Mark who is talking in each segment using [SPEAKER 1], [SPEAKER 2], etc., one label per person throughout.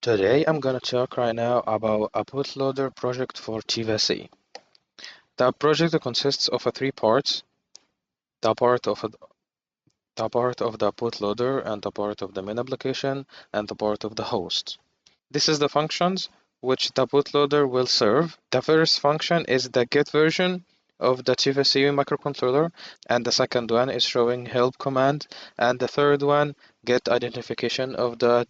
[SPEAKER 1] Today I'm gonna talk right now about a bootloader project for TVC. The project consists of three parts: the part of the bootloader, and the part of the main application, and the part of the host. This is the functions which the bootloader will serve. The first function is the get version of the TVC microcontroller, and the second one is showing help command, and the third one get identification of the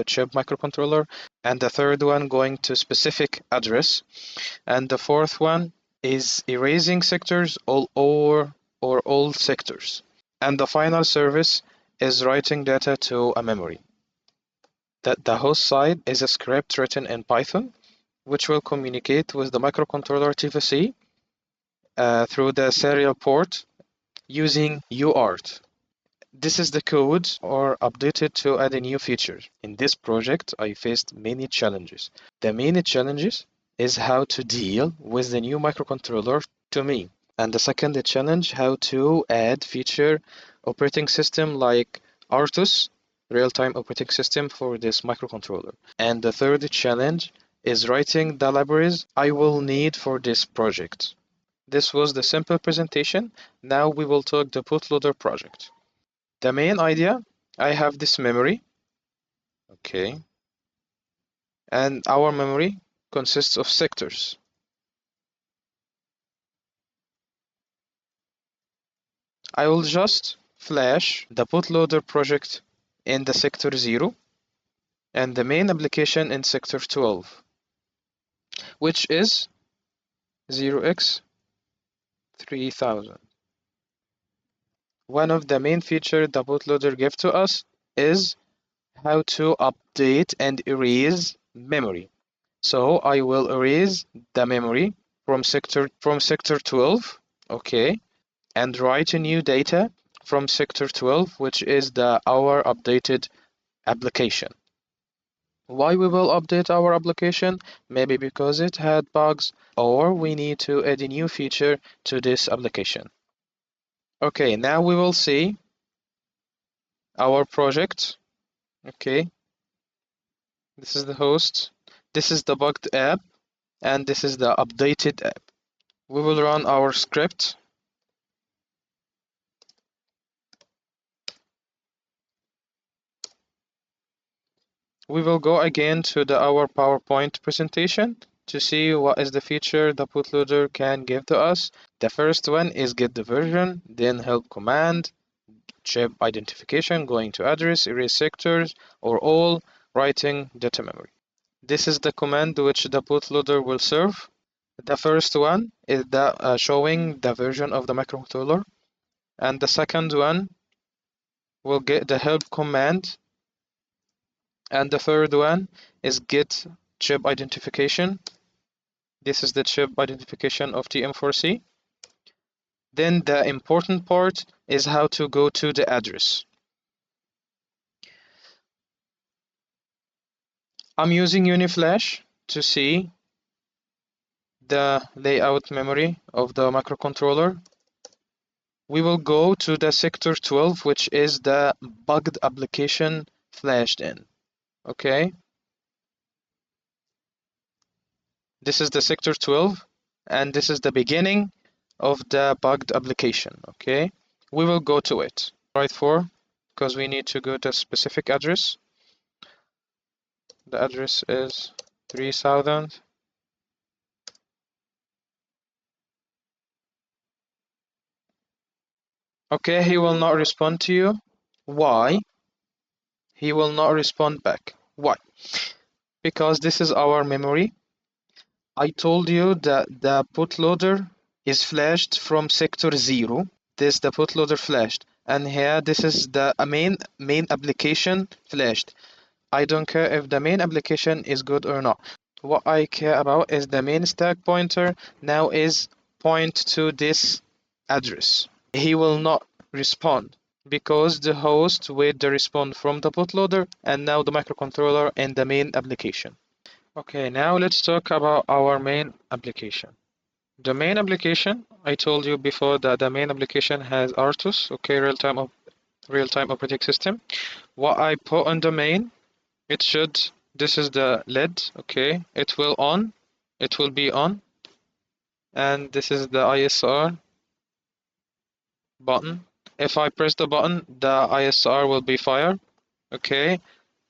[SPEAKER 1] chip microcontroller, and the third one going to specific address, and the fourth one is erasing sectors or all sectors, and the final service is writing data to a memory. The host side is a script written in Python which will communicate with the microcontroller TVC through the serial port using UART. This is the code or updated to add a new feature. In this project, I faced many challenges. The main challenges is how to deal with the new microcontroller to me. And the second challenge, how to add feature operating system like RTOS, real-time operating system for this microcontroller. And the third challenge is writing the libraries I will need for this project. This was the simple presentation. Now we will talk the bootloader project. The main idea, I have this memory, okay, and our memory consists of sectors. I will just flash the bootloader project in the sector 0 and the main application in sector 12, which is 0x3000. One of the main features the bootloader gives to us is how to update and erase memory. So I will erase the memory from sector 12, okay, and write a new data from sector 12, which is our updated application. Why we will update our application? Maybe because it had bugs, or we need to add a new feature to this application. Okay, now we will see our project. Okay, this is the host, this is the bugged app, and this is the updated app. We will run our script. We will go again to our PowerPoint presentation to see what is the feature the bootloader can give to us. The first one is get the version, then help command, chip identification, going to address, erase sectors or all, writing data memory. This is the command which the bootloader will serve. The first one is showing the version of the microcontroller, and the second one will get the help command, and the third one is get chip identification. This is the chip identification of TM4C. Then the important part is how to go to the address. I'm using UniFlash to see the layout memory of the microcontroller. We will go to the sector 12, which is the bugged application flashed in. Okay. This is the sector 12, and this is the beginning of the bugged application. Okay. We will go to it. Right for, because we need to go to a specific address. The address is 3000. Okay, he will not respond to you. Why? He will not respond back. Why? Because this is our memory. I told you that the bootloader is flashed from sector 0. This the bootloader flashed, and here this is the main application flashed. I don't care if the main application is good or not. What I care about is the main stack pointer now is point to this address. He will not respond because the host wait the response from the bootloader and now the microcontroller and the main application. Okay, now let's talk about our main application. The main application, I told you before that the main application has RTOS, okay, real-time operating system. What I put on the main, it should this is the LED, okay, it will be on, and this is the ISR button. If I press the button, the ISR will be fire, okay,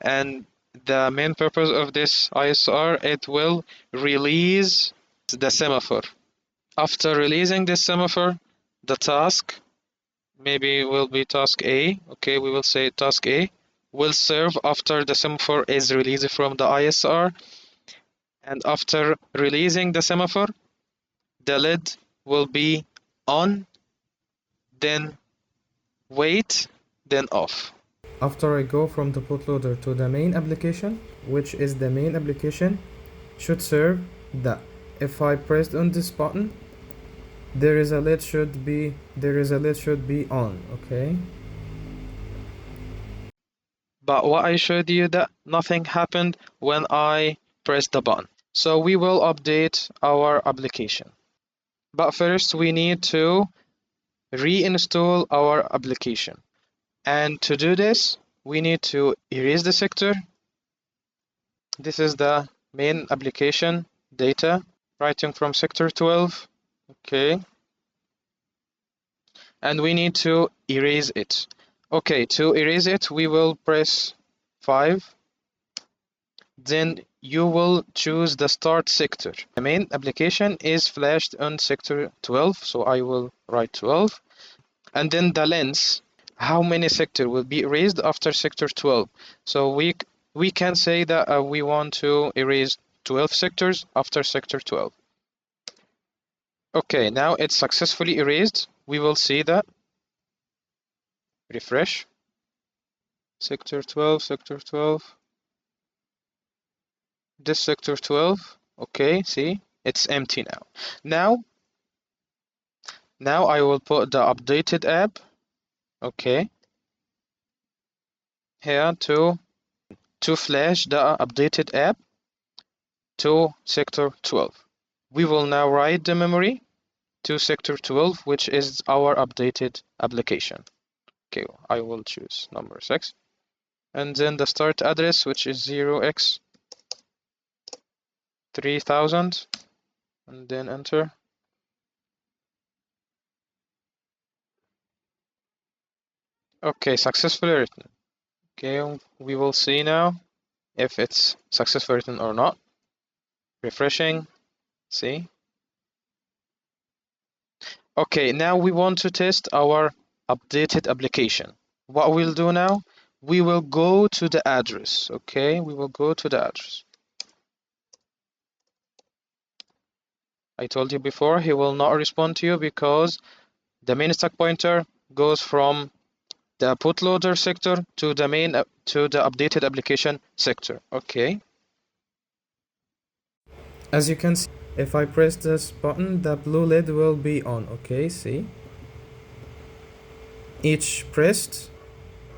[SPEAKER 1] and the main purpose of this ISR, it will release the semaphore. After releasing this semaphore, the task, maybe will be task A, okay, we will say task A, will serve after the semaphore is released from the ISR, and after releasing the semaphore, the LED will be on, then wait, then off.
[SPEAKER 2] After I go from the bootloader to the main application, which is the main application, should serve that if I pressed on this button, there is a LED should be on, okay?
[SPEAKER 1] But what I showed you, that nothing happened when I pressed the button. So we will update our application. But first we need to reinstall our application. And to do this, we need to erase the sector. This is the main application data, writing from sector 12. Okay. And we need to erase it. Okay, to erase it, we will press 5. Then you will choose the start sector. The main application is flashed on sector 12, so I will write 12. And then the length, how many sector will be erased after sector 12. So we can say that we want to erase 12 sectors after sector 12. Okay, now it's successfully erased. We will see that. Refresh. Sector 12, sector 12. This sector 12. Okay, see, it's empty now. Now I will put the updated app, okay, here to flash the updated app to sector 12. We will now write the memory to sector 12, which is our updated application. Okay, I will choose number 6. And then the start address, which is 0x3000, and then enter. Okay, successfully written. Okay, we will see now if it's successfully written or not. Refreshing, see. Okay, now we want to test our updated application. What we'll do now, we will go to the address, okay? We will go to the address. I told you before, he will not respond to you because the main stack pointer goes from the bootloader sector to the main to the updated application sector. Okay.
[SPEAKER 2] As you can see, if I press this button, the blue LED will be on, okay, see? Each pressed,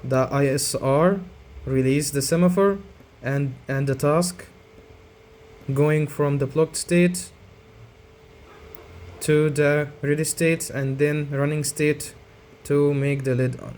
[SPEAKER 2] the ISR release the semaphore and the task going from the blocked state to the ready state and then running state to make the LED on.